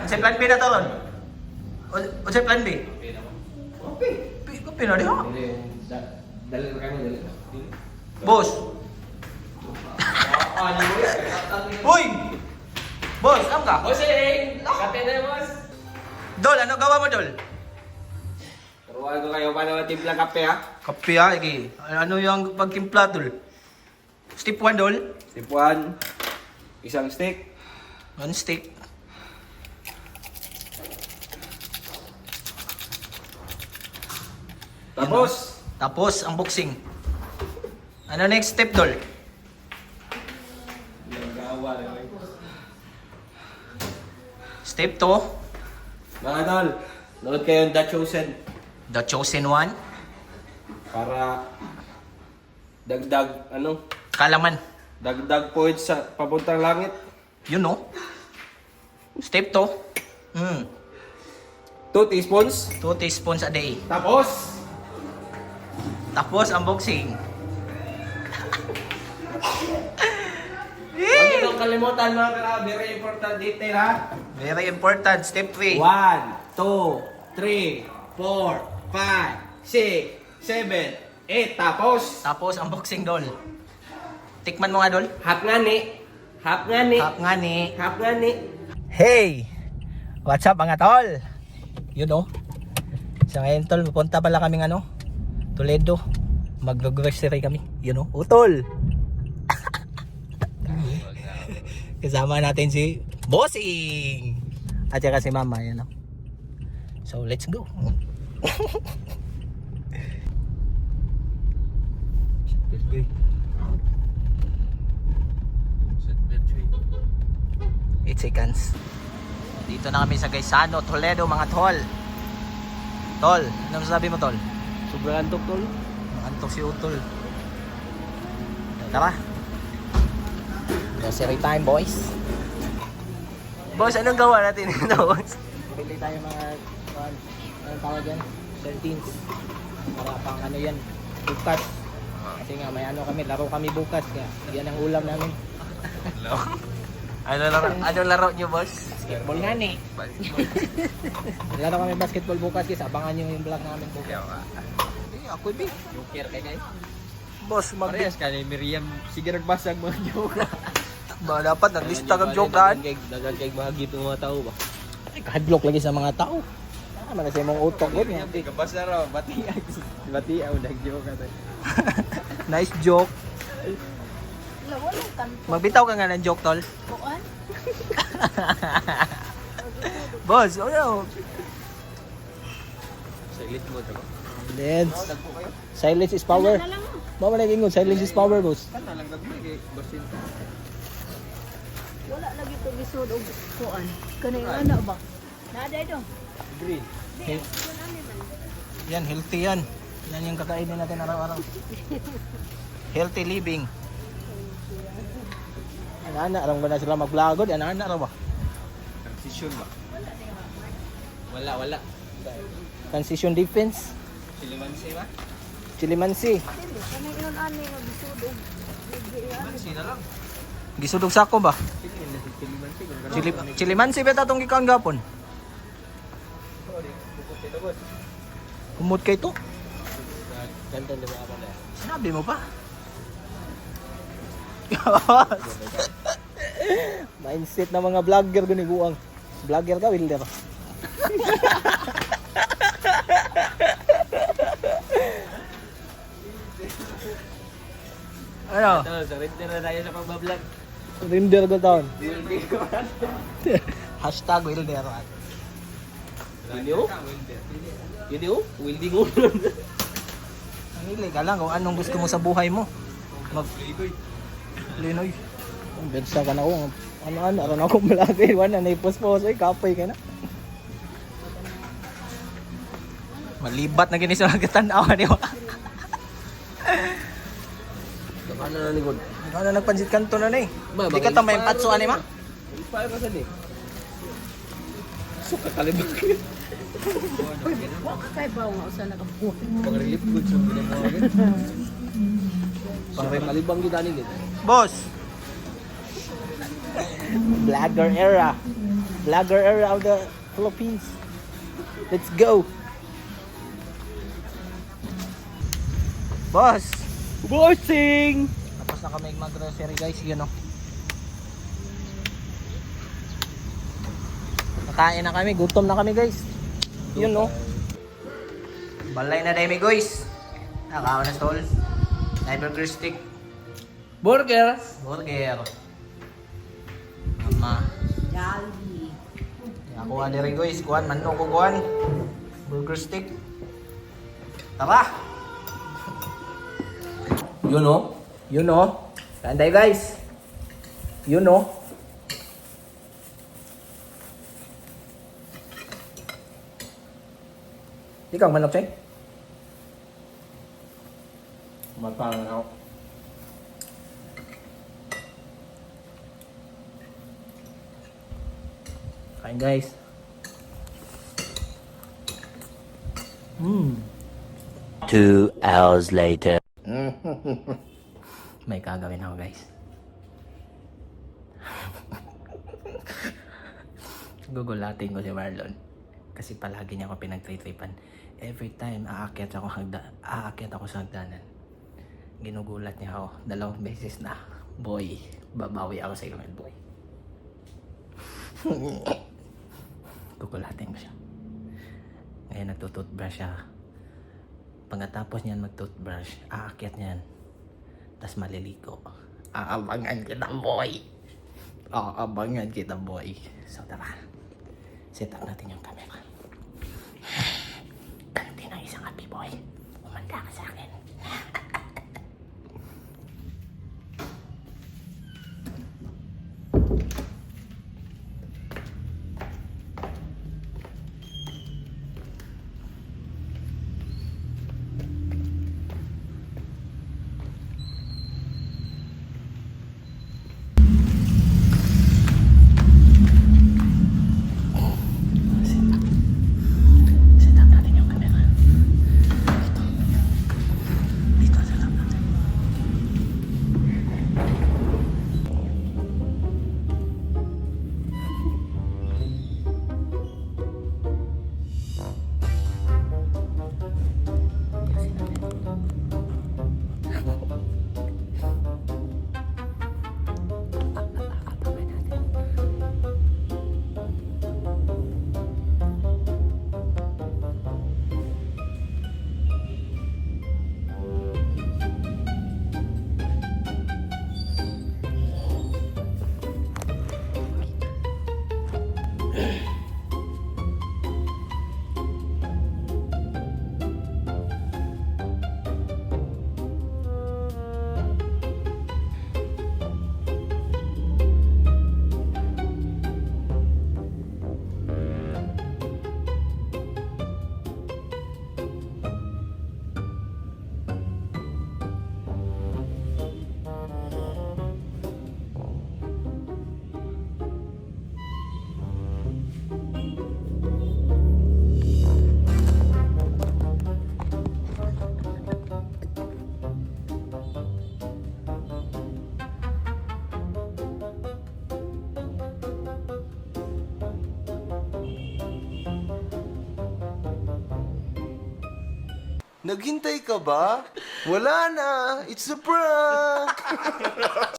Unsay plan B na to ron? Unsay plan B? Kopi na diha. Dali na kayo, dali. Boss. Uy! Boss, am ka? Bossing! Kape na, boss! Dol, ano gawa mo, Dol? Turuan ko kayo paano matimpla kape, ha? Kape ha, iki. Ano yung pagtimpla, Dol? Step 1, Dol. Step 1, isang stick. 1 stick. Tapos, ang boxing. Ano next step, Dol? Step 2, Mga tol, nood kayo yung The Chosen The Chosen One. para dagdag, Kalaman. dagdag points sa papuntang langit. You know. Step 2, 2 teaspoons. 2 teaspoons a day. Tapos, Tapos, ang boxing. huwag niyo kalimutan mga pera, very important detail, ha? Very important. Step 3. 1, 2, 3, 4, 5, 6, 7, 8. Tapos, Tapos, ang boxing, Dol. Tikman mo nga, Dol. hap nga ni. Hap nga ni. Hap nga ni. Hey! What's up, mga tol? You know. So ngayon, tol, pupunta pala kaming Toledo. Mag-grocery kami. You know. Utol! Kasama natin si Bossing! At saka si Mama, you know. So, let's go. Let's go. 8 seconds. Dito na kami sa Gaisano, Toledo, mga tol. Tol, ano masasabi mo, tol? Sobrang antok, tol. Antok si Utol. Tara. Grocery time, boys. Boss, anong gawa natin ito, boss? Pili tayo mga, anong tawag yan? 13s. Para pang yan, bukas. Kasi nga, may kami, laro kami bukas. Kaya, yan ang ulam namin. Ano laro nyo, boss? Basketball nga ni. Laro kami basketball bukas, guys. Abangan nyo yung vlog namin bukas. Ako ba? Joker kay guys. Boss, Parehas ka ni Miriam. Sige nagbasag mga joke. ba dapat naglista kang joke daan? Dagan kay bahagi itong mga tao ba? Ay, kahadlok lagi sa mga tao. Ano na sa mong utok ko niya. Kabasa raw, bati ang nag-joke ka tayo. Nice joke. Magbitaw ka nga ng joke, tol. Bukan? Boss, ano? Silent mo ito ba? Let's. Silence is power. Wala na lang. Mama naging silence is power, boss. Kana lang gagmay kay Basin. Wala lagi ito gisod og kuan. Kanay ana ba? Nada ito. Green. Yan, healthy yan. Yan yung kakainin natin araw-araw. Healthy living. Ana-ana, alam ko na sila mag-vlogod. Ana-ana raw ba? Transition ba? Wala. Transition defense. Silimansi ba? Chilimansi. Kanay inon ani nga gisod og Silimansi na lang. Gisudog sako ba? Silimansi. Chilimansi ba tatong gikaon gapon? Kumot kay to? Ganda na ba na? Sinabi mo pa? Mindset ng mga vlogger guniguang. Vlogger ka, Wilder. Ano? Surrender na tayo sa pagbablog. Wilder ko taon. Hashtag Wilder. Yun welding ulo. Nanili ka lang kung anong gusto mo sa buhay mo. Linoy. Kung bensa ka na ko. Ano-ano, aron ako malaki. Wala na ipos-pos. Ay, kapoy ka na. Malibat na ginis sa nagtanaw ni mo. Ano na ni God? Ikaw na nagpansit kanto na ni. Ba, Di ka tamay patso ani ma? Inspire ka sa ni. Suka kalibang. wa kay ba nga usa nakabuhat. Pag-relief good sa ginagawa. Pang kalibang gid ani gid. Boss. Vlogger era. Vlogger around the Philippines. Let's go! Boss! Bossing! Tapos na kami mag-grocery guys, yun o. Nakain na kami, gutom na kami guys. Yun o. Balay na dami guys. Nakawa na stall. Burger stick. Burger. Burger. Mama. Jollibee. Ako ani rin guys, kuhan, manok ko kuhan. Burger stick. Tara! Yun o. Yun o. Tanday guys. Yun o. Ikaw manok check? Matang ako. Kain guys. 2 hours later. May kagawin ako guys. Gugulatin ko si Marlon. Kasi palagi niya ako pinagtritripan. Every time aakyat ako sa hagdanan. Ginugulat niya ako 2 beses na. Boy, babawi ako sa iyo, boy. Gugulatin ko siya. Ngayon nagtutoothbrush siya. Pagkatapos niyan mag-toothbrush, aakyat niyan. Tapos maliligo. Aabangan kita, boy. Aabangan kita, boy. So tara, set up natin yung camera. Ganti ng isang happy boy. Umanda ka sa akin. Set up natin yung camera. Dito set up natin. Ayusin natin. Abangan natin. Naghintay ka ba? Wala na! It's a prank!